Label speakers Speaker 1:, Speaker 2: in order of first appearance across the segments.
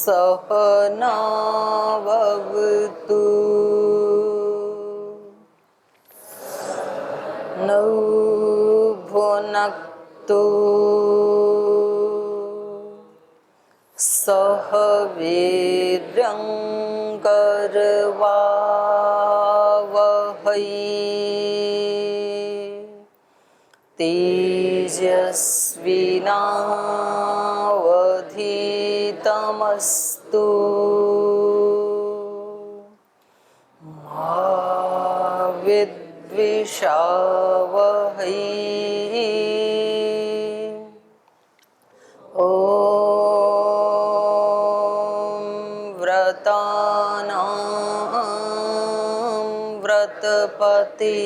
Speaker 1: सहनावतु नौ भुनक्तु सह वीर्यङ्करवावहै तेजस्विनावधीतमस्तु मा विद्विषावहै। ॐ व्रतानां व्रतपते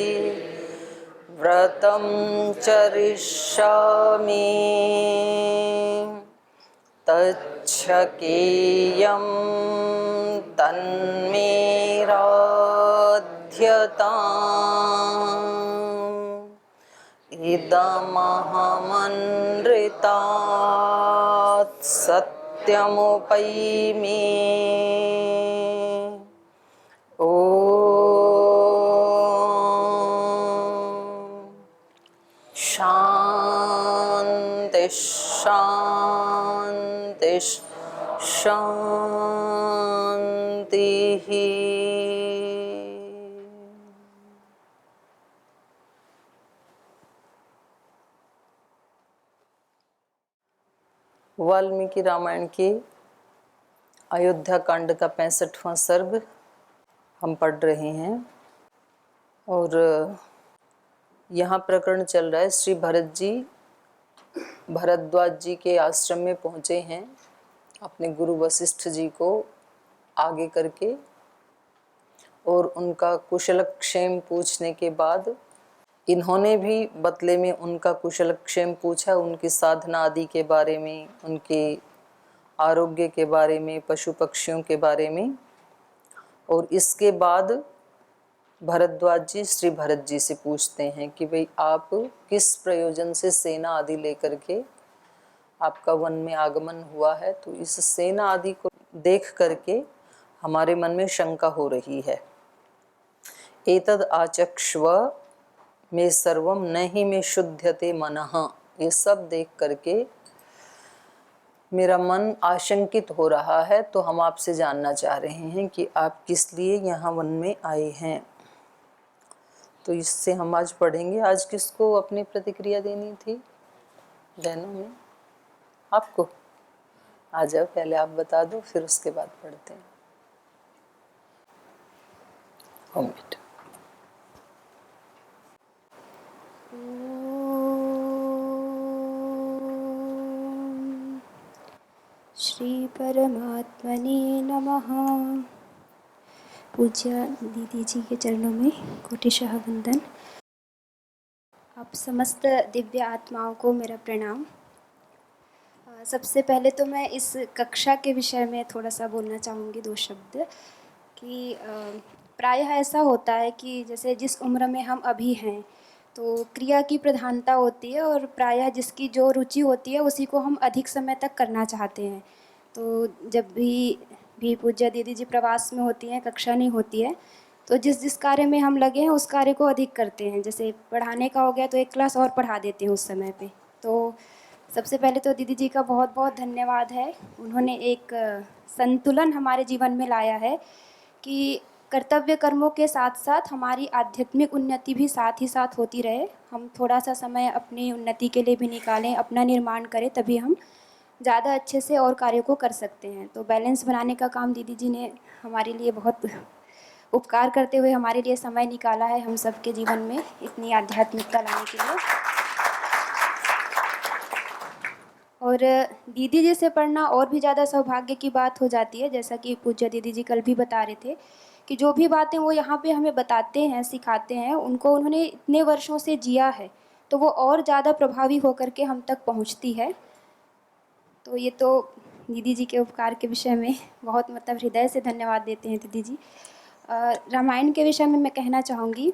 Speaker 1: व्रतं चरिष्यामि तच्छकेयं तन्मे राध्यताम् इदमहमनृतात् सत्यमुपैमि। ॐ शान्ति शान्ति शान्तिः। वाल्मीकि रामायण के अयोध्या कांड का 65वां सर्ग हम पढ़ रहे हैं और यहाँ प्रकरण चल रहा है। श्री भरत जी भरद्वाज जी के आश्रम में पहुँचे हैं अपने गुरु वशिष्ठ जी को आगे करके, और उनका कुशलक्षेम पूछने के बाद इन्होंने भी बदले में उनका कुशलक्षेम पूछा, उनकी साधना आदि के बारे में, उनके आरोग्य के बारे में, पशु पक्षियों के बारे में। और इसके बाद भरद्वाज जी श्री भरत जी से पूछते हैं कि भाई आप किस प्रयोजन से सेना आदि लेकर के आपका वन में आगमन हुआ है, तो इस सेना आदि को देख करके हमारे मन में शंका हो रही है। एतद आचक्ष्व में सर्वम नहीं में शुद्धते मनः, ये सब देख करके मेरा मन आशंकित हो रहा है, तो हम आपसे जानना चाह रहे हैं कि आप किस लिए यहाँ वन में आए हैं। तो इससे हम आज पढ़ेंगे। आज किसको अपनी प्रतिक्रिया देनी थी बहनों में? आपको? आ जाओ, पहले आप बता दो, फिर उसके बाद पढ़ते हैं। ओम बेटा।
Speaker 2: श्री परमात्मने नमः। पूज्य दीदी जी के चरणों में कोटिशः वंदन। आप समस्त दिव्य आत्माओं को मेरा प्रणाम। सबसे पहले तो मैं इस कक्षा के विषय में थोड़ा सा बोलना चाहूँगी, 2 शब्द। कि प्रायः ऐसा होता है कि जैसे जिस उम्र में हम अभी हैं तो क्रिया की प्रधानता होती है, और प्रायः जिसकी जो रुचि होती है उसी को हम अधिक समय तक करना चाहते हैं। तो जब भी पूज्य दीदी जी प्रवास में होती हैं, कक्षा नहीं होती है, तो जिस कार्य में हम लगे हैं उस कार्य को अधिक करते हैं। जैसे पढ़ाने का हो गया तो 1 क्लास और पढ़ा देते हैं उस समय पे। तो सबसे पहले तो दीदी जी का बहुत बहुत धन्यवाद है। उन्होंने एक संतुलन हमारे जीवन में लाया है कि कर्तव्य कर्मों के साथ साथ हमारी आध्यात्मिक उन्नति भी साथ ही साथ होती रहे। हम थोड़ा सा समय अपनी उन्नति के लिए भी निकालें, अपना निर्माण करें, तभी हम ज़्यादा अच्छे से और कार्यों को कर सकते हैं। तो बैलेंस बनाने का काम दीदी जी ने हमारे लिए बहुत उपकार करते हुए हमारे लिए समय निकाला है, हम सबके जीवन में इतनी आध्यात्मिकता लाने के लिए। और दीदी जी से पढ़ना और भी ज़्यादा सौभाग्य की बात हो जाती है। जैसा कि पूज्य दीदी जी कल भी बता रहे थे कि जो भी बातें वो यहाँ पे हमें बताते हैं, सिखाते हैं, उनको उन्होंने इतने वर्षों से जिया है, तो वो और ज़्यादा प्रभावी होकर के हम तक पहुँचती है। तो ये तो दीदी जी के उपकार के विषय में बहुत हृदय से धन्यवाद देते हैं दीदी जी। रामायण के विषय में मैं कहना चाहूँगी।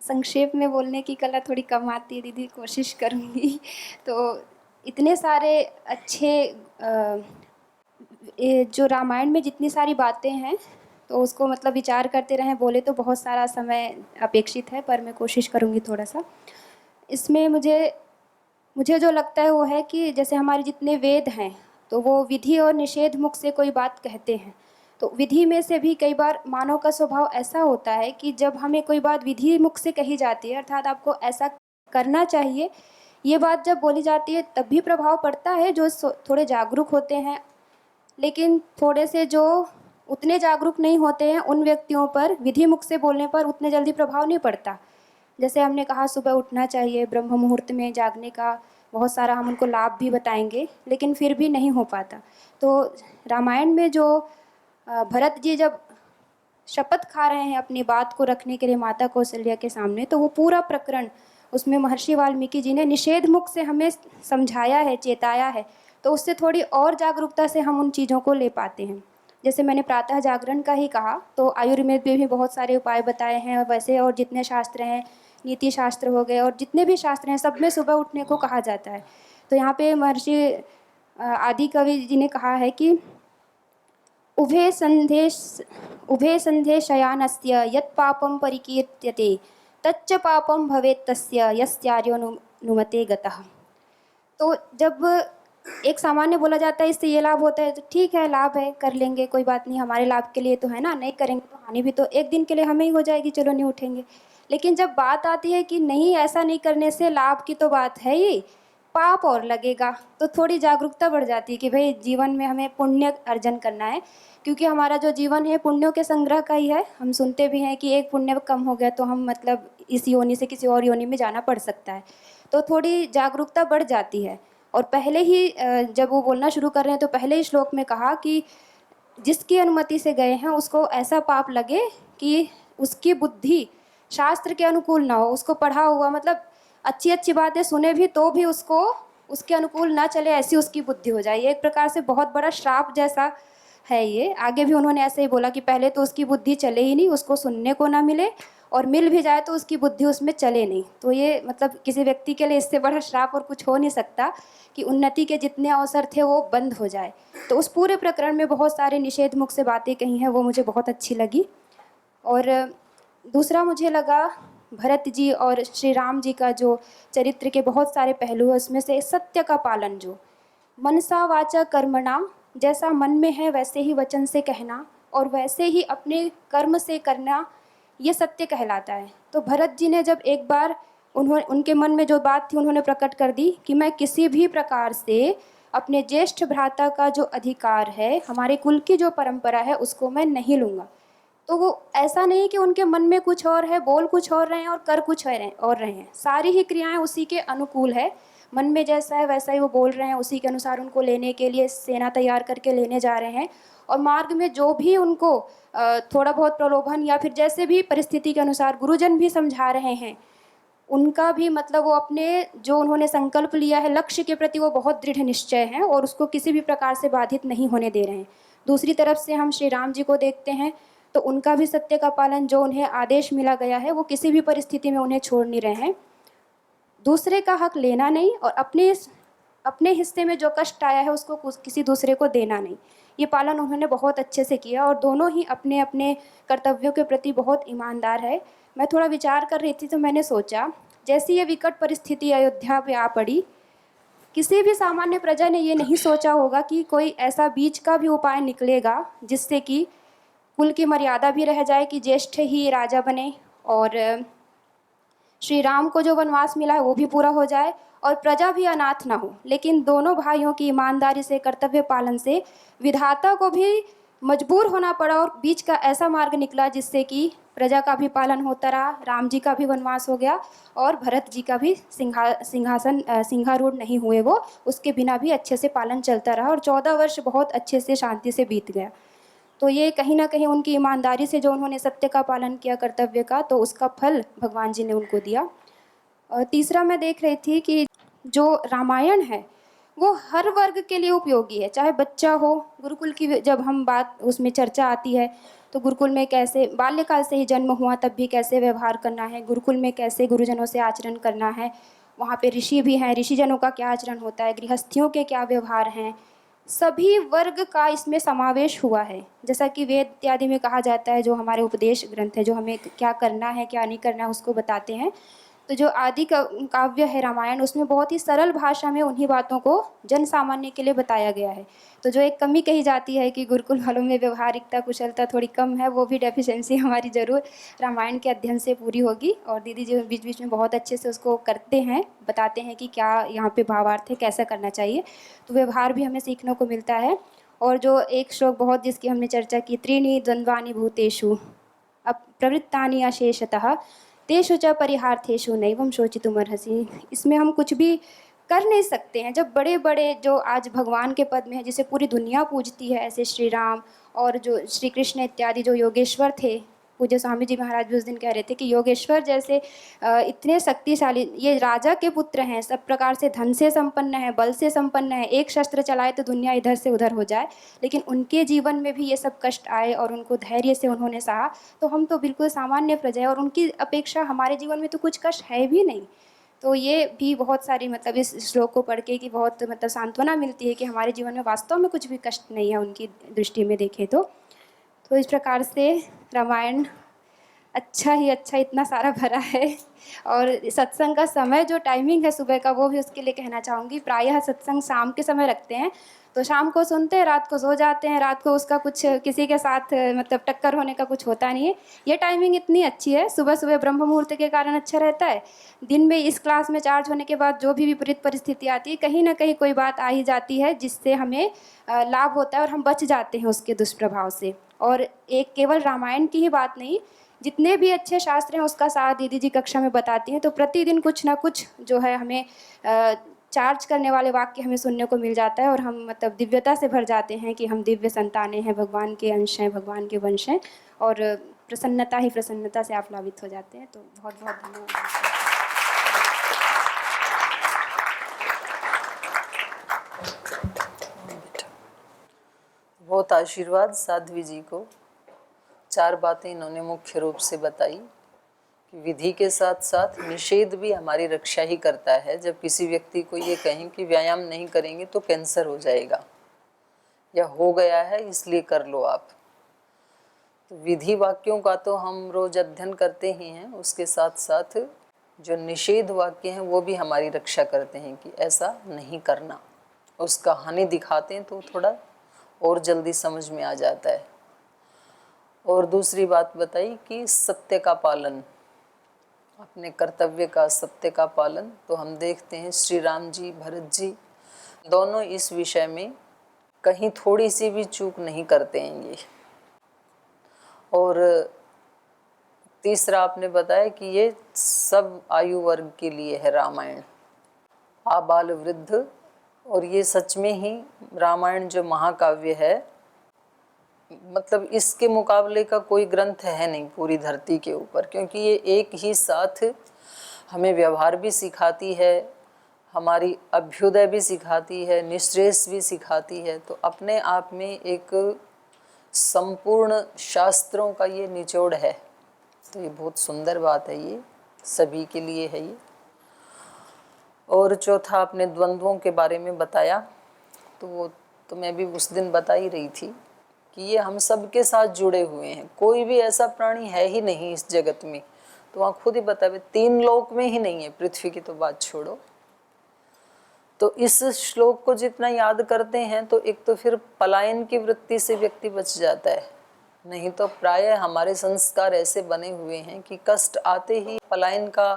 Speaker 2: संक्षेप में बोलने की कला थोड़ी कम आती है दीदी, कोशिश करूँगी। तो इतने सारे अच्छे ये जो रामायण में जितनी सारी बातें हैं तो उसको मतलब विचार करते रहें बोले तो बहुत सारा समय अपेक्षित है, पर मैं कोशिश करूँगी थोड़ा सा। इसमें मुझे मुझे जो लगता है वो है कि जैसे हमारे जितने वेद हैं तो वो विधि और निषेध मुख से कोई बात कहते हैं। तो विधि में से भी कई बार मानव का स्वभाव ऐसा होता है कि जब हमें कोई बात विधि मुख से कही जाती है, अर्थात आपको ऐसा करना चाहिए, ये बात जब बोली जाती है तब भी प्रभाव पड़ता है जो थोड़े जागरूक होते हैं। लेकिन थोड़े से जो उतने जागरूक नहीं होते हैं उन व्यक्तियों पर विधि मुख से बोलने पर उतने जल्दी प्रभाव नहीं पड़ता। जैसे हमने कहा सुबह उठना चाहिए, ब्रह्म मुहूर्त में जागने का बहुत सारा हम उनको लाभ भी बताएंगे, लेकिन फिर भी नहीं हो पाता। तो रामायण में जो भरत जी जब शपथ खा रहे हैं अपनी बात को रखने के लिए माता कौशल्या के सामने, तो वो पूरा प्रकरण उसमें महर्षि वाल्मीकि जी ने निषेध मुख से हमें समझाया है, चेताया है। तो उससे थोड़ी और जागरूकता से हम उन चीज़ों को ले पाते हैं। जैसे मैंने प्रातः जागरण का ही कहा, तो आयुर्वेद में भी बहुत सारे उपाय बताए हैं, और वैसे और जितने शास्त्र हैं, नीति शास्त्र हो गए और जितने भी शास्त्र हैं, सब में सुबह उठने को कहा जाता है। तो यहाँ पे महर्षि आदि कवि जी ने कहा है कि उभे संधे शयानस्य यत् पापं परिकीर्त्यते तच्च पापं भवेत् तस्य यस्यार्योनुमते गतः। तो जब एक सामान्य बोला जाता है इससे ये लाभ होता है, तो ठीक है, लाभ है, कर लेंगे, कोई बात नहीं, हमारे लाभ के लिए तो है ना, नहीं करेंगे तो हानि भी तो एक दिन के लिए हमें ही हो जाएगी, चलो नहीं उठेंगे। लेकिन जब बात आती है कि नहीं, ऐसा नहीं करने से लाभ की तो बात है ही, पाप और लगेगा, तो थोड़ी जागरूकता बढ़ जाती है कि भाई जीवन में हमें पुण्य अर्जन करना है, क्योंकि हमारा जो जीवन है पुण्यों के संग्रह का ही है। हम सुनते भी हैं कि एक पुण्य कम हो गया तो हम मतलब इस योनि से किसी और योनि में जाना पड़ सकता है। तो थोड़ी जागरूकता बढ़ जाती है। और पहले ही जब वो बोलना शुरू कर रहे हैं तो पहले ही श्लोक में कहा कि जिसकी अनुमति से गए हैं उसको ऐसा पाप लगे कि उसकी बुद्धि शास्त्र के अनुकूल ना हो। उसको पढ़ा हुआ मतलब अच्छी अच्छी बातें सुने भी तो भी उसको उसके अनुकूल ना चले, ऐसी उसकी बुद्धि हो जाए। ये एक प्रकार से बहुत बड़ा श्राप जैसा है ये। आगे भी उन्होंने ऐसे ही बोला कि पहले तो उसकी बुद्धि चले ही नहीं, उसको सुनने को ना मिले, और मिल भी जाए तो उसकी बुद्धि उसमें चले नहीं। तो ये मतलब किसी व्यक्ति के लिए इससे बड़ा श्राप और कुछ हो नहीं सकता कि उन्नति के जितने अवसर थे वो बंद हो जाए। तो उस पूरे प्रकरण में बहुत सारे निषेध मुख से बातें कही हैं, वो मुझे बहुत अच्छी लगी। और दूसरा मुझे लगा भरत जी और श्री राम जी का जो चरित्र के बहुत सारे पहलू हैं, उसमें से सत्य का पालन, जो मनसा वाचा कर्मणा, जैसा मन में है वैसे ही वचन से कहना और वैसे ही अपने कर्म से करना, ये सत्य कहलाता है। तो भरत जी ने जब एक बार उनके मन में जो बात थी उन्होंने प्रकट कर दी कि मैं किसी भी प्रकार से अपने ज्येष्ठ भ्राता का जो अधिकार है, हमारे कुल की जो परंपरा है, उसको मैं नहीं लूँगा। तो वो ऐसा नहीं कि उनके मन में कुछ और है, बोल कुछ और रहे हैं और कर कुछ और रहे हैं। सारी ही क्रियाएं उसी के अनुकूल है, मन में जैसा है वैसा ही वो बोल रहे हैं, उसी के अनुसार उनको लेने के लिए सेना तैयार करके लेने जा रहे हैं। और मार्ग में जो भी उनको थोड़ा बहुत प्रलोभन या फिर जैसे भी परिस्थिति के अनुसार गुरुजन भी समझा रहे हैं, उनका भी मतलब वो अपने जो उन्होंने संकल्प लिया है लक्ष्य के प्रति वो बहुत दृढ़ निश्चय हैं और उसको किसी भी प्रकार से बाधित नहीं होने दे रहे हैं। दूसरी तरफ से हम श्री राम जी को देखते हैं तो उनका भी सत्य का पालन, जो उन्हें आदेश मिला गया है वो किसी भी परिस्थिति में उन्हें छोड़ नहीं रहे हैं। दूसरे का हक लेना नहीं और अपने हिस्से में जो कष्ट आया है उसको किसी दूसरे को देना नहीं, ये पालन उन्होंने बहुत अच्छे से किया और दोनों ही अपने अपने कर्तव्यों के प्रति बहुत ईमानदार है। मैं थोड़ा विचार कर रही थी तो मैंने सोचा, जैसी ये विकट परिस्थिति अयोध्या पे आ पड़ी, किसी भी सामान्य प्रजा ने ये नहीं सोचा होगा कि कोई ऐसा बीच का भी उपाय निकलेगा जिससे कि कुल की मर्यादा भी रह जाए कि ज्येष्ठ ही राजा बने और श्री राम को जो वनवास मिला है वो भी पूरा हो जाए और प्रजा भी अनाथ ना हो। लेकिन दोनों भाइयों की ईमानदारी से, कर्तव्य पालन से विधाता को भी मजबूर होना पड़ा और बीच का ऐसा मार्ग निकला जिससे कि प्रजा का भी पालन होता रहा, राम जी का भी वनवास हो गया और भरत जी का भी सिंहारूढ़ नहीं हुए वो, उसके बिना भी अच्छे से पालन चलता रहा और 14 वर्ष बहुत अच्छे से शांति से बीत गया। तो ये कहीं ना कहीं उनकी ईमानदारी से, जो उन्होंने सत्य का पालन किया कर्तव्य का, तो उसका फल भगवान जी ने उनको दिया। और तीसरा मैं देख रही थी कि जो रामायण है वो हर वर्ग के लिए उपयोगी है, चाहे बच्चा हो। गुरुकुल की जब हम बात उसमें चर्चा आती है तो गुरुकुल में कैसे बाल्यकाल से ही जन्म हुआ तब भी कैसे व्यवहार करना है, गुरुकुल में कैसे गुरुजनों से आचरण करना है, वहाँ पे ऋषि भी हैं, ऋषिजनों का क्या आचरण होता है, गृहस्थियों के क्या व्यवहार हैं, सभी वर्ग का इसमें समावेश हुआ है। जैसा कि वेद इत्यादि में कहा जाता है, जो हमारे उपदेश ग्रंथ है, जो हमें क्या करना है क्या नहीं करना है उसको बताते हैं। तो जो आदि काव्य है रामायण, उसमें बहुत ही सरल भाषा में उन्हीं बातों को जन सामान्य के लिए बताया गया है। तो जो एक कमी कही जाती है कि गुरुकुल वालों में व्यवहारिकता कुशलता थोड़ी कम है, वो भी डेफिशिएंसी हमारी ज़रूर रामायण के अध्ययन से पूरी होगी। और दीदी जी बीच बीच में बहुत अच्छे से उसको करते हैं, बताते हैं कि क्या यहाँ पे भावार्थ है, कैसा करना चाहिए। तो व्यवहार भी हमें सीखने को मिलता है। और जो एक श्लोक बहुत जिसकी हमने चर्चा की, त्रीणि द्वंद्वानि भूतेषु अब प्रवृत्तानि अशेषतः तेषु च परिहार्थेषु नैवं शोचितुमर्हसि। इसमें हम कुछ भी कर नहीं सकते हैं। जब बड़े बड़े जो आज भगवान के पद में है, जिसे पूरी दुनिया पूजती है, ऐसे श्री राम और जो श्री कृष्ण इत्यादि जो योगेश्वर थे, पूज्य स्वामी जी महाराज भी उस दिन कह रहे थे कि योगेश्वर जैसे इतने शक्तिशाली, ये राजा के पुत्र हैं, सब प्रकार से धन से संपन्न है, बल से संपन्न है, एक शस्त्र चलाए तो दुनिया इधर से उधर हो जाए, लेकिन उनके जीवन में भी ये सब कष्ट आए और उनको धैर्य से उन्होंने सहा। तो हम तो बिल्कुल सामान्य प्रजा है और उनकी अपेक्षा हमारे जीवन में तो कुछ कष्ट है भी नहीं। तो ये भी बहुत सारी मतलब इस श्लोक को पढ़ के कि बहुत मतलब सांत्वना मिलती है कि हमारे जीवन में वास्तव में कुछ भी कष्ट नहीं है उनकी दृष्टि में देखें तो इस प्रकार से रामायण अच्छा ही अच्छा इतना सारा भरा है। और सत्संग का समय जो टाइमिंग है सुबह का, वो भी उसके लिए कहना चाहूँगी। प्रायः सत्संग शाम के समय रखते हैं, तो शाम को सुनते हैं, रात को सो जाते हैं। रात को उसका कुछ किसी के साथ मतलब टक्कर होने का कुछ होता नहीं है। ये टाइमिंग इतनी अच्छी है, सुबह सुबह ब्रह्म मुहूर्त के कारण अच्छा रहता है। दिन में इस क्लास में चार्ज होने के बाद जो भी विपरीत परिस्थिति आती है, कहीं ना कहीं कोई बात आ ही जाती है जिससे हमें लाभ होता है और हम बच जाते हैं उसके दुष्प्रभाव से। और एक केवल रामायण की ही बात नहीं, जितने भी अच्छे शास्त्र हैं उसका साथ दीदी जी कक्षा में बताती हैं। तो प्रतिदिन कुछ ना कुछ जो है हमें चार्ज करने वाले वाक्य हमें सुनने को मिल जाता है और हम मतलब दिव्यता से भर जाते हैं कि हम दिव्य संतानें हैं, भगवान के अंश हैं, भगवान के वंश हैं। और प्रसन्नता ही प्रसन्नता से आप लाभित हो जाते हैं। तो बहुत बहुत धन्यवाद।
Speaker 1: बहुत आशीर्वाद साध्वी जी को। 4 बातें इन्होंने मुख्य रूप से बताई कि विधि के साथ साथ निषेध भी हमारी रक्षा ही करता है। जब किसी व्यक्ति को ये कहें कि व्यायाम नहीं करेंगे तो कैंसर हो जाएगा या हो गया है इसलिए कर लो आप, तो विधि वाक्यों का तो हम रोज अध्ययन करते ही हैं, उसके साथ साथ जो निषेध वाक्य हैं वो भी हमारी रक्षा करते हैं कि ऐसा नहीं करना। उसका हानि दिखाते हैं तो थोड़ा और जल्दी समझ में आ जाता है। और दूसरी बात बताई कि सत्य का पालन, अपने कर्तव्य का, सत्य का पालन। तो हम देखते हैं श्री राम जी, भरत जी दोनों इस विषय में कहीं थोड़ी सी भी चूक नहीं करते हैं ये। और तीसरा आपने बताया कि ये सब आयु वर्ग के लिए है रामायण, आबाल वृद्ध। और ये सच में ही रामायण जो महाकाव्य है, मतलब इसके मुकाबले का कोई ग्रंथ है नहीं पूरी धरती के ऊपर, क्योंकि ये एक ही साथ हमें व्यवहार भी सिखाती है, हमारी अभ्युदय भी सिखाती है, निःश्रेयस भी सिखाती है। तो अपने आप में एक संपूर्ण शास्त्रों का ये निचोड़ है। तो ये बहुत सुंदर बात है, ये सभी के लिए है ये। और चौथा आपने द्वंद्वों के बारे में बताया, तो वो तो मैं भी उस दिन बता ही रही थी कि ये हम सब के साथ जुड़े हुए हैं। कोई भी ऐसा प्राणी है ही नहीं इस जगत में, तो वहाँ खुद ही बतावे 3 लोक में ही नहीं है, पृथ्वी की तो बात छोड़ो। तो इस श्लोक को जितना याद करते हैं तो एक तो फिर पलायन की वृत्ति से व्यक्ति बच जाता है। नहीं तो प्रायः हमारे संस्कार ऐसे बने हुए हैं कि कष्ट आते ही पलायन का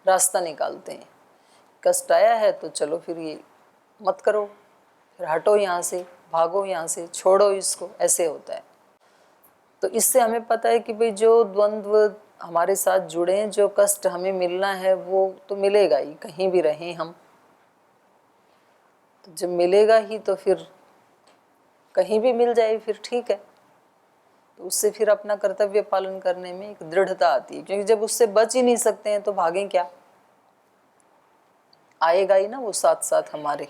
Speaker 1: रास्ता निकालते हैं। कष्ट आया है तो चलो फिर ये मत करो, फिर हटो यहाँ से, भागो यहाँ से, छोड़ो इसको, ऐसे होता है। तो इससे हमें पता है कि भाई जो द्वंद्व हमारे साथ जुड़े हैं, जो कष्ट हमें मिलना है वो तो मिलेगा ही, कहीं भी रहें हम। तो जब मिलेगा ही तो फिर कहीं भी मिल जाए फिर ठीक है। तो उससे फिर अपना कर्तव्य पालन करने में एक दृढ़ता आती है, क्योंकि जब उससे बच ही नहीं सकते हैं तो भागें क्या, आएगा ही ना वो साथ साथ हमारे।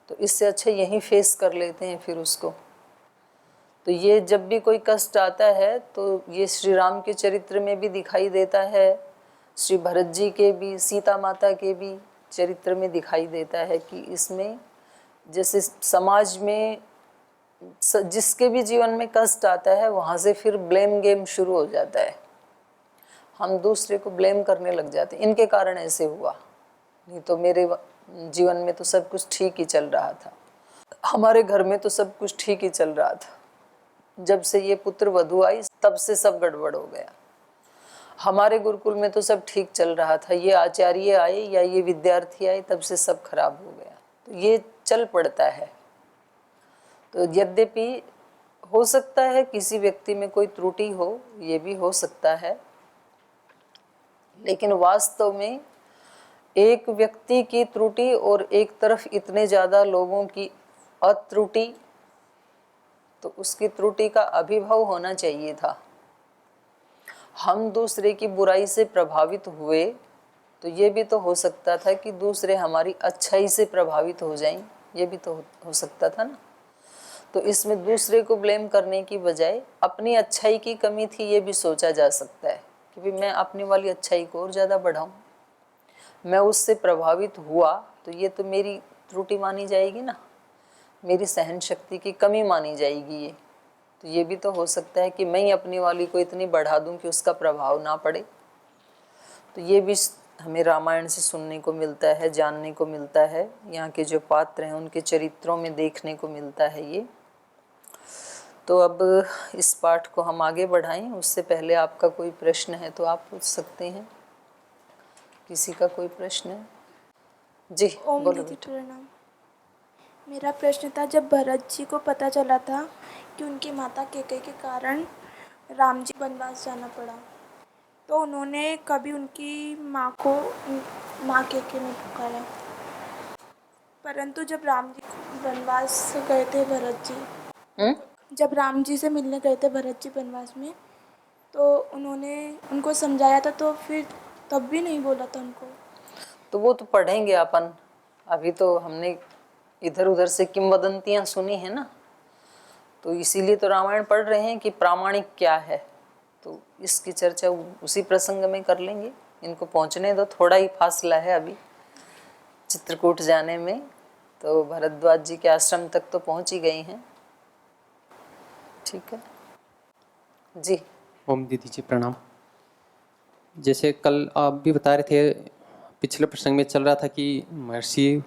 Speaker 1: तो इससे अच्छा यहीं फेस कर लेते हैं फिर उसको। तो ये जब भी कोई कष्ट आता है तो ये श्री राम के चरित्र में भी दिखाई देता है, श्री भरत जी के भी, सीता माता के भी चरित्र में दिखाई देता है कि इसमें जैसे समाज में जिसके भी जीवन में कष्ट आता है वहाँ से फिर ब्लेम गेम शुरू हो जाता है। हम दूसरे को ब्लेम करने लग जाते हैं, इनके कारण ऐसे हुआ, नहीं तो मेरे जीवन में तो सब कुछ ठीक ही चल रहा था, हमारे घर में तो सब कुछ ठीक ही चल रहा था। जब से ये पुत्र वधू आई तब से सब गड़बड़ हो गया। हमारे गुरुकुल में तो सब ठीक चल रहा था, ये आचार्य आए या ये विद्यार्थी आए तब से सब खराब हो गया। तो ये चल पड़ता है। तो यद्यपि हो सकता है किसी व्यक्ति में कोई त्रुटि हो, ये भी हो सकता है, लेकिन वास्तव में एक व्यक्ति की त्रुटि और एक तरफ इतने ज़्यादा लोगों की अत्रुटि, तो उसकी त्रुटि का अभिभव होना चाहिए था। हम दूसरे की बुराई से प्रभावित हुए तो ये भी तो हो सकता था कि दूसरे हमारी अच्छाई से प्रभावित हो जाएं, ये भी तो हो सकता था ना। तो इसमें दूसरे को ब्लेम करने की बजाय अपनी अच्छाई की कमी थी, ये भी सोचा जा सकता है कि भी मैं अपनी वाली अच्छाई को और ज़्यादा बढ़ाऊं। मैं उससे प्रभावित हुआ तो ये तो मेरी त्रुटि मानी जाएगी ना, मेरी सहन शक्ति की कमी मानी जाएगी ये। तो ये भी तो हो सकता है कि मैं ही अपनी वाली को इतनी बढ़ा दूं कि उसका प्रभाव ना पड़े। तो ये भी हमें रामायण से सुनने को मिलता है, जानने को मिलता है, यहाँ के जो पात्र हैं उनके चरित्रों में देखने को मिलता है ये। तो अब इस पाठ को हम आगे बढ़ाएं, उससे पहले आपका कोई प्रश्न है तो आप पूछ सकते हैं। किसी का कोई प्रश्न है? जी बोलो बेटा।
Speaker 3: प्रणाम। मेरा प्रश्न था, जब भरत जी को पता चला था कि उनकी माता कैकेयी के कारण राम जी वनवास जाना पड़ा, तो उन्होंने कभी उनकी माँ को माँ कैकेयी नहीं पुकारा। परंतु जब राम जी वनवास गए थे भरत जी, जब राम जी से मिलने गए थे भरत जी वनवास में, तो उन्होंने उनको समझाया था, तो फिर तब भी नहीं बोला था उनको।
Speaker 1: तो वो तो पढ़ेंगे अपन, अभी तो हमने इधर उधर से किंवदंतियाँ सुनी है ना, तो इसीलिए तो रामायण पढ़ रहे हैं कि प्रामाणिक क्या है। तो इसकी चर्चा उसी प्रसंग में कर लेंगे, इनको पहुंचने दो, थोड़ा ही फासला है अभी चित्रकूट जाने में। तो भरद्वाज जी के आश्रम तक तो पहुंच ही गए हैं। ठीक है जी।
Speaker 4: ओम दीदी जी प्रणाम। जैसे कल आप भी बता रहे थे, पिछले प्रसंग में चल रहा था कि महर्षि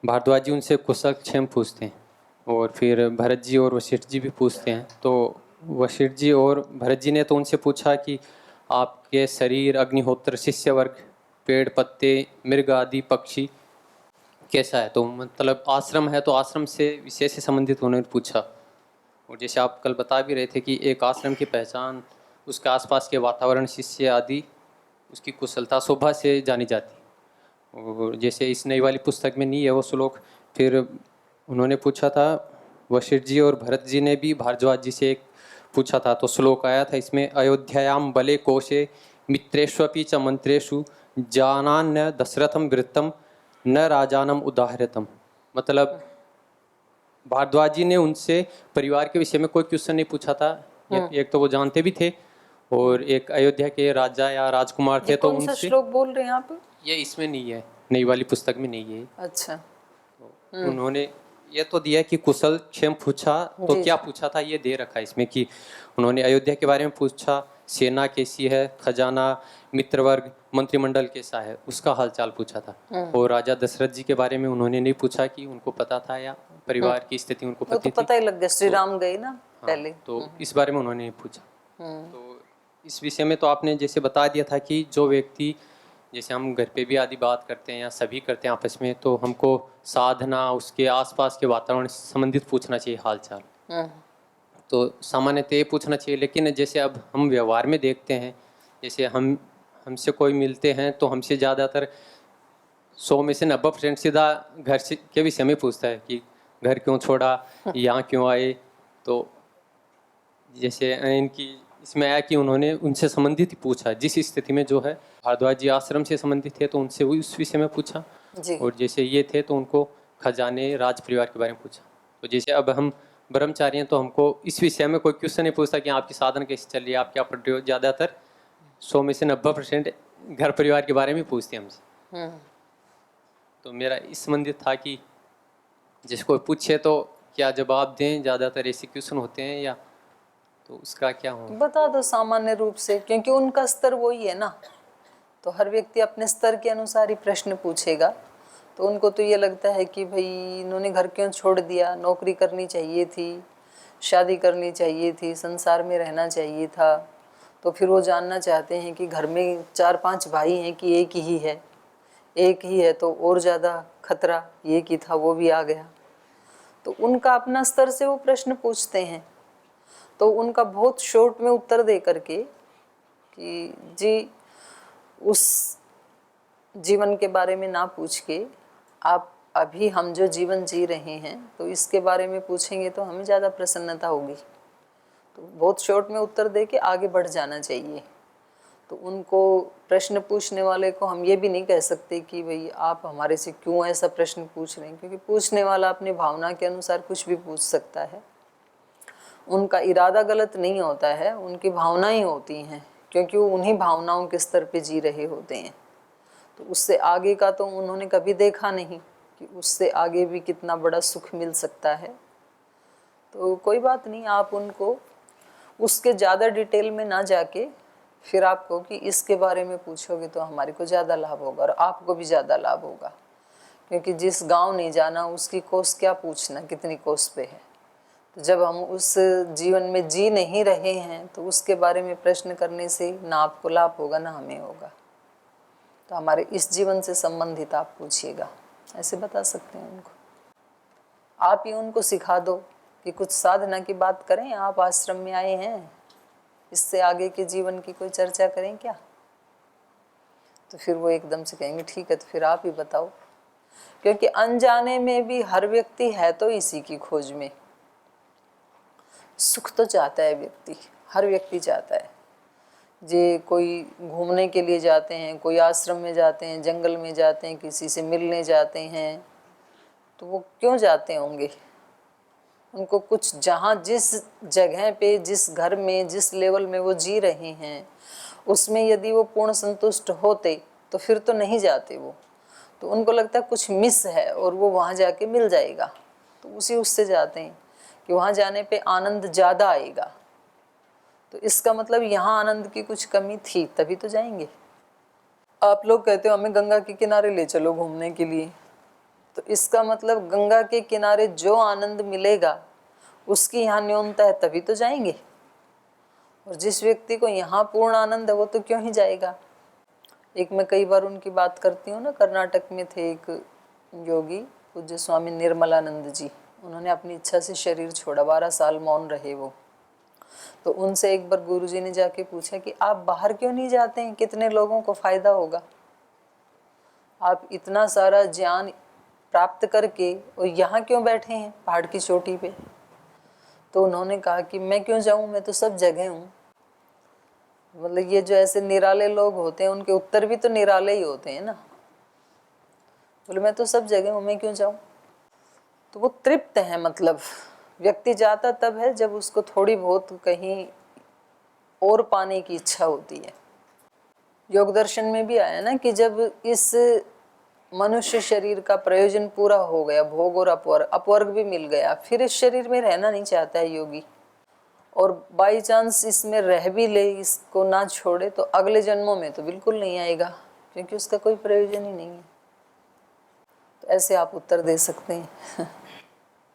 Speaker 4: भारद्वाज जी उनसे कुशल क्षेम पूछते हैं और फिर भरत जी और वशिष्ठ जी भी पूछते हैं। तो वशिष्ठ जी और भरत जी ने तो उनसे पूछा कि आपके शरीर, अग्निहोत्र, शिष्य वर्ग, पेड़ पत्ते, मृग आदि पक्षी कैसा है। तो मतलब आश्रम है तो आश्रम से विषय से संबंधित उन्होंने पूछा। और जैसे आप कल बता भी रहे थे कि एक आश्रम की पहचान उसके आसपास के वातावरण, शिष्य आदि, उसकी कुशलता, शोभा से जानी जाती। और जैसे इस नई वाली पुस्तक में नहीं है वो श्लोक, फिर उन्होंने पूछा था, वशिष्ठ जी और भरत जी ने भी भारद्वाज जी से एक पूछा था, तो श्लोक आया था इसमें, अयोध्यायाम बले कोशे मित्रेष्वपि च मंत्रेषु जानान्य दशरथम वृत्तम न राजानम उदाहृतम। मतलब भारद्वाज जी ने उनसे परिवार के विषय में कोई क्वेश्चन नहीं पूछा था। एक तो वो जानते भी थे और एक अयोध्या के राजा या राजकुमार थे। तो
Speaker 1: कौन सा श्लोक बोल रहे हैं आप?
Speaker 4: ये इसमें नहीं है, नई वाली पुस्तक में नहीं है।
Speaker 1: अच्छा।
Speaker 4: तो उन्होंने ये तो दिया कि कुशल क्षेम पूछा, तो क्या पूछा था ये दे रखा है इसमें कि उन्होंने अयोध्या के बारे में पूछा, सेना कैसी है, खजाना, मित्रवर्ग, मंत्रिमंडल कैसा है, उसका हालचाल पूछा था। और राजा दशरथ जी के बारे में उन्होंने नहीं पूछा कि उनको पता था या परिवार की स्थिति उनको पता थी।
Speaker 1: पता ही लग गया, श्री राम गए ना पहले।
Speaker 4: तो इस बारे में उन्होंने नहीं पूछा। तो इस विषय में तो आपने जैसे बता दिया था कि जो व्यक्ति, जैसे हम घर पे भी आदि बात करते हैं या सभी करते हैं आपस में, तो हमको साधना, उसके आसपास के वातावरण से संबंधित पूछना चाहिए हालचाल। तो सामान्यतः ये पूछना चाहिए। लेकिन जैसे अब हम व्यवहार में देखते हैं, जैसे हमसे कोई मिलते हैं तो हमसे ज़्यादातर 100 में से 90% सीधा घर से के विषय में पूछता है कि घर क्यों छोड़ा, यहाँ क्यों आए। तो जैसे इनकी इसमें आया कि उन्होंने उनसे संबंधित ही पूछा, जिस स्थिति में जो है भारद्वाज जी आश्रम से संबंधित थे तो उनसे वही उस विषय में पूछा जी। और जैसे ये थे तो उनको खजाने, राज परिवार के बारे में पूछा। तो जैसे अब हम ब्रह्मचारी हैं तो हमको इस विषय में कोई क्वेश्चन नहीं पूछता कि आपकी साधन कैसे चल रही है, आप क्या पढ़ रहे हो। ज़्यादातर 100 में से 90% घर परिवार के बारे में पूछते हैं हमसे। तो मेरा इस संबंधित था कि जैसे कोई पूछे तो क्या जवाब दें, ज़्यादातर ऐसे क्वेश्चन होते हैं या तो उसका क्या हो?
Speaker 1: बता दो सामान्य रूप से, क्योंकि उनका स्तर वही है ना, तो हर व्यक्ति अपने स्तर के अनुसार ही प्रश्न पूछेगा। तो उनको तो ये लगता है कि भाई इन्होंने घर क्यों छोड़ दिया, नौकरी करनी चाहिए थी, शादी करनी चाहिए थी, संसार में रहना चाहिए था। तो फिर वो जानना चाहते हैं कि घर में 4-5 भाई हैं कि एक ही है, एक ही है तो और ज़्यादा खतरा, एक ही था वो भी आ गया। तो उनका अपना स्तर से वो प्रश्न पूछते हैं। तो उनका बहुत शॉर्ट में उत्तर दे करके कि जी उस जीवन के बारे में ना पूछ के आप अभी हम जो जीवन जी रहे हैं तो इसके बारे में पूछेंगे तो हमें ज़्यादा प्रसन्नता होगी। तो बहुत शॉर्ट में उत्तर दे के आगे बढ़ जाना चाहिए। तो उनको, प्रश्न पूछने वाले को हम ये भी नहीं कह सकते कि भाई आप हमारे से क्यों ऐसा प्रश्न पूछ रहे हैं, क्योंकि पूछने वाला अपनी भावना के अनुसार कुछ भी पूछ सकता है। उनका इरादा गलत नहीं होता है, उनकी भावनाएं होती हैं, क्योंकि वो उन्हीं भावनाओं के स्तर पे जी रहे होते हैं। तो उससे आगे का तो उन्होंने कभी देखा नहीं कि उससे आगे भी कितना बड़ा सुख मिल सकता है। तो कोई बात नहीं, आप उनको उसके ज़्यादा डिटेल में ना जाके फिर आपको कि इसके बारे में पूछोगे तो हमारे को ज़्यादा लाभ होगा और आपको भी ज़्यादा लाभ होगा। क्योंकि जिस गांव नहीं जाना उसकी कोस क्या पूछना कितनी कोस पे है। तो जब हम उस जीवन में जी नहीं रहे हैं तो उसके बारे में प्रश्न करने से ना आपको लाभ होगा ना हमें होगा। तो हमारे इस जीवन से संबंधित आप पूछिएगा, ऐसे बता सकते हैं उनको। आप ही उनको सिखा दो कि कुछ साधना की बात करें, आप आश्रम में आए हैं, इससे आगे के जीवन की कोई चर्चा करें क्या। तो फिर वो एकदम से कहेंगे ठीक है तो फिर आप ही बताओ। क्योंकि अनजाने में भी हर व्यक्ति है तो इसी की खोज में। सुख तो चाहता है व्यक्ति, हर व्यक्ति चाहता है। जे कोई घूमने के लिए जाते हैं, कोई आश्रम में जाते हैं, जंगल में जाते हैं, किसी से मिलने जाते हैं, तो वो क्यों जाते होंगे। उनको कुछ, जहाँ जिस जगह पे, जिस घर में, जिस लेवल में वो जी रहे हैं उसमें यदि वो पूर्ण संतुष्ट होते तो फिर तो नहीं जाते वो। तो उनको लगता है कुछ मिस है और वो वहाँ जाके मिल जाएगा, तो उसी उससे जाते हैं कि वहाँ जाने पे आनंद ज़्यादा आएगा। तो इसका मतलब यहाँ आनंद की कुछ कमी थी तभी तो जाएंगे। आप लोग कहते हो हमें गंगा के किनारे ले चलो घूमने के लिए, तो इसका मतलब गंगा के किनारे जो आनंद मिलेगा उसकी यहाँ न्यूनता है तभी तो जाएंगे। और जिस व्यक्ति को यहाँ पूर्ण आनंद है वो तो क्यों ही जाएगा। एक मैं कई बार उनकी बात करती हूँ ना, कर्नाटक में थे एक योगी पूज्य स्वामी निर्मलानंद जी, उन्होंने अपनी इच्छा से शरीर छोड़ा, 12 साल मौन रहे वो। तो उनसे एक बार गुरुजी ने जाके पूछा कि आप बाहर क्यों नहीं जाते हैं, कितने लोगों को फायदा होगा। आप इतना सारा ज्ञान प्राप्त करके और यहाँ क्यों बैठे हैं पहाड़ की चोटी पे। तो उन्होंने कहा कि मैं क्यों जाऊँ, मैं तो सब जगह हूँ। मतलब ये जो ऐसे निराले लोग होते हैं उनके उत्तर भी तो निराले ही होते हैं ना। बोले मैं तो सब जगह हूँ, मैं क्यों जाऊँ। तो वो तृप्त है, मतलब व्यक्ति जाता तब है जब उसको थोड़ी बहुत कहीं और पाने की इच्छा होती है। योग दर्शन में भी आया ना कि जब इस मनुष्य शरीर का प्रयोजन पूरा हो गया, भोग और अपवर्ग भी मिल गया, फिर इस शरीर में रहना नहीं चाहता है योगी। और बाई चांस इसमें रह भी ले, इसको ना छोड़े, तो अगले जन्मों में तो बिल्कुल नहीं आएगा, क्योंकि उसका कोई प्रयोजन ही नहीं है। तो ऐसे आप उत्तर दे सकते हैं।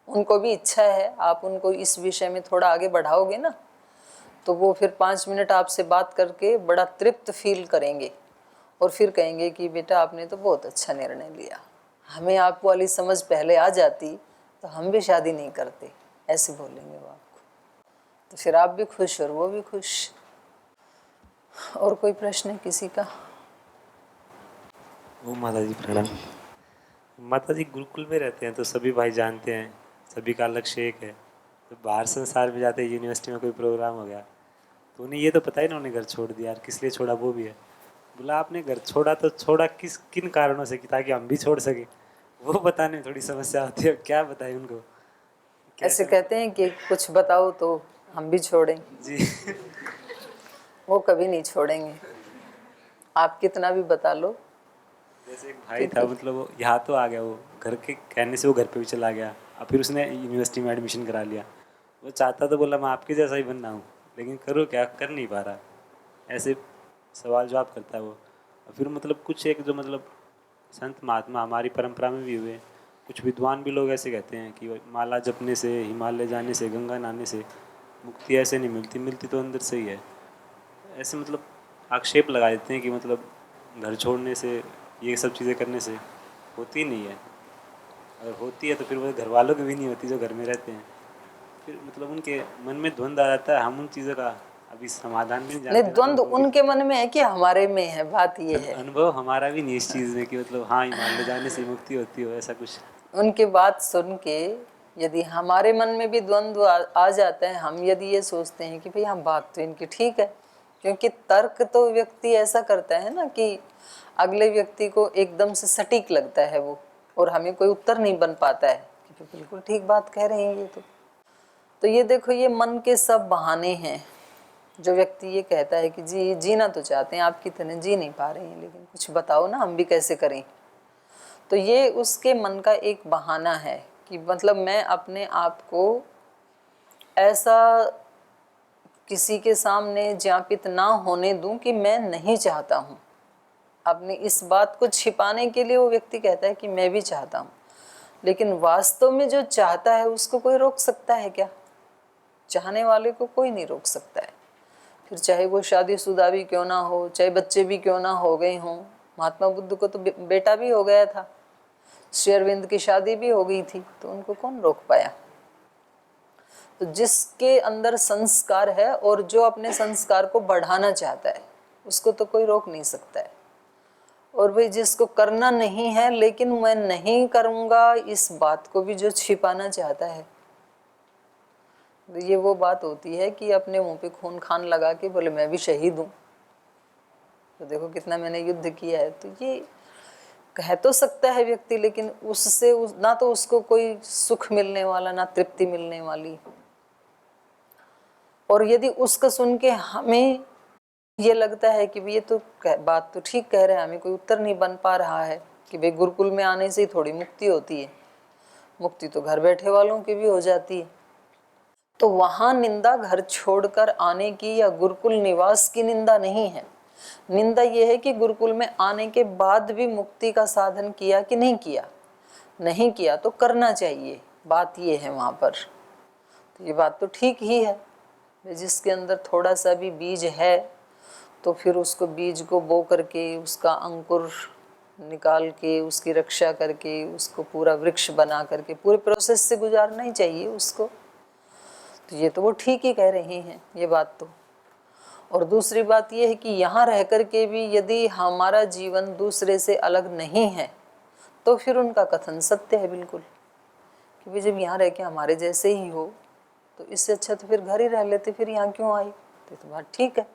Speaker 1: उनको भी इच्छा है, आप उनको इस विषय में थोड़ा आगे बढ़ाओगे ना, तो वो फिर 5 मिनट आपसे बात करके बड़ा तृप्त फील करेंगे और फिर कहेंगे कि बेटा आपने तो बहुत अच्छा निर्णय लिया, हमें आप वाली समझ पहले आ जाती तो हम भी शादी नहीं करते, ऐसे बोलेंगे वो आपको। तो फिर आप भी खुश और वो भी खुश। और कोई प्रश्न है किसी का?
Speaker 5: ओ माता जी प्रणाम। माता जी गुरुकुल में रहते हैं तो सभी भाई जानते हैं, सभी का लक्ष्य एक है। तो बाहर संसार में जाते हैं, यूनिवर्सिटी में कोई प्रोग्राम हो गया तो उन्हें ये तो पता ही ना उन्होंने घर छोड़ दिया, यार किस लिए छोड़ा वो भी है। बोला आपने घर छोड़ा तो छोड़ा किन कारणों से, कि ताकि हम भी छोड़ सके, वो बताने में थोड़ी समस्या होती है। क्या बताएं उनको।
Speaker 1: ऐसे कहते हैं कि कुछ बताओ तो हम भी छोड़ें
Speaker 5: जी।
Speaker 1: वो कभी नहीं छोड़ेंगे, आप कितना भी बता लो।
Speaker 5: जैसे एक भाई था, मतलब वो यहाँ तो आ गया, वो घर के कहने से वो घर पे भी चला गया, और फिर उसने यूनिवर्सिटी में एडमिशन करा लिया। वो चाहता तो बोला मैं आपके जैसा ही बनना हूँ, लेकिन करो क्या, कर नहीं पा रहा। ऐसे सवाल जवाब करता है वो। और फिर मतलब कुछ एक जो मतलब संत महात्मा हमारी परंपरा में भी हुए, कुछ विद्वान भी लोग ऐसे कहते हैं कि माला जपने से, हिमालय जाने से, गंगा नहाने से मुक्ति ऐसे नहीं मिलती, मिलती तो अंदर से ही है। ऐसे मतलब आक्षेप लगा देते हैं कि मतलब घर छोड़ने से, ये सब चीज़ें करने से होती नहीं है। अगर होती है तो फिर वो घर वालों की भी नहीं होती जो घर में रहते हैं। फिर मतलब उनके मन में द्वंद्व आ जाता है। हम उन चीज़ों का अभी समाधान भी नहीं
Speaker 1: नहीं,
Speaker 5: जानते।
Speaker 1: द्वंद्व उनके मन में है कि हमारे में है, बात ये है।
Speaker 5: अनुभव हमारा भी नहीं इस चीज़ में कि मतलब हाँ हिमालय जाने से मुक्ति होती हो, ऐसा कुछ।
Speaker 1: उनकी बात सुन के यदि हमारे मन में भी द्वंद्व आ जाता है, हम यदि ये सोचते हैं कि भाई हाँ बात तो इनकी ठीक है, क्योंकि तर्क तो व्यक्ति ऐसा करता है ना कि अगले व्यक्ति को एकदम से सटीक लगता है वो, और हमें कोई उत्तर नहीं बन पाता है कि बिल्कुल ठीक बात कह रहे हैं ये तो ये देखो, ये मन के सब बहाने हैं। जो व्यक्ति ये कहता है कि जी जीना तो चाहते हैं, आपकी तरह जी नहीं पा रहे हैं, लेकिन कुछ बताओ ना हम भी कैसे करें, तो ये उसके मन का एक बहाना है कि मतलब मैं अपने आप को ऐसा किसी के सामने ज्ञापित ना होने दूं कि मैं नहीं चाहता हूं। अपनी इस बात को छिपाने के लिए वो व्यक्ति कहता है कि मैं भी चाहता हूं, लेकिन वास्तव में जो चाहता है उसको कोई रोक सकता है क्या? चाहने वाले को कोई नहीं रोक सकता है। फिर चाहे वो शादीशुदा भी क्यों ना हो, चाहे बच्चे भी क्यों ना हो गए हों। महात्मा बुद्ध को तो बेटा भी हो गया था, श्री अरविंद की शादी भी हो गई थी, तो उनको कौन रोक पाया? तो जिसके अंदर संस्कार है और जो अपने संस्कार को बढ़ाना चाहता है उसको तो कोई रोक नहीं सकता है। और भाई जिसको करना नहीं है लेकिन मैं नहीं करूँगा, इस बात को भी जो छिपाना चाहता है, तो ये वो बात होती है कि अपने मुंह पे खून खान लगा के बोले मैं भी शहीद हूँ, तो देखो कितना मैंने युद्ध किया है। तो ये कह तो सकता है व्यक्ति, लेकिन उससे ना तो उसको कोई सुख मिलने वाला, ना तृप्ति मिलने वाली। और यदि उसका सुन के हमें ये लगता है कि ये तो बात तो ठीक कह रहे हैं, हमें कोई उत्तर नहीं बन पा रहा है कि भाई गुरुकुल में आने से ही थोड़ी मुक्ति होती है, मुक्ति तो घर बैठे वालों की भी हो जाती है। तो वहाँ निंदा घर छोड़कर आने की या गुरुकुल निवास की निंदा नहीं है। निंदा ये है कि गुरुकुल में आने के बाद भी मुक्ति का साधन किया कि नहीं किया। नहीं किया तो करना चाहिए, बात ये है वहाँ पर। तो ये बात तो ठीक ही है, जिसके अंदर थोड़ा सा भी बीज है तो फिर उसको बीज को बो करके, उसका अंकुर निकाल के, उसकी रक्षा करके, उसको पूरा वृक्ष बना करके पूरे प्रोसेस से गुजारना ही चाहिए उसको। तो ये तो वो ठीक ही कह रहे हैं ये बात तो। और दूसरी बात ये है कि यहाँ रह कर के भी यदि हमारा जीवन दूसरे से अलग नहीं है तो फिर उनका कथन सत्य है बिल्कुल, कि जब यहाँ रह के हमारे जैसे ही हो तो इससे अच्छा तो फिर घर ही रह लेते, फिर यहाँ क्यों आई? तो बात ठीक है।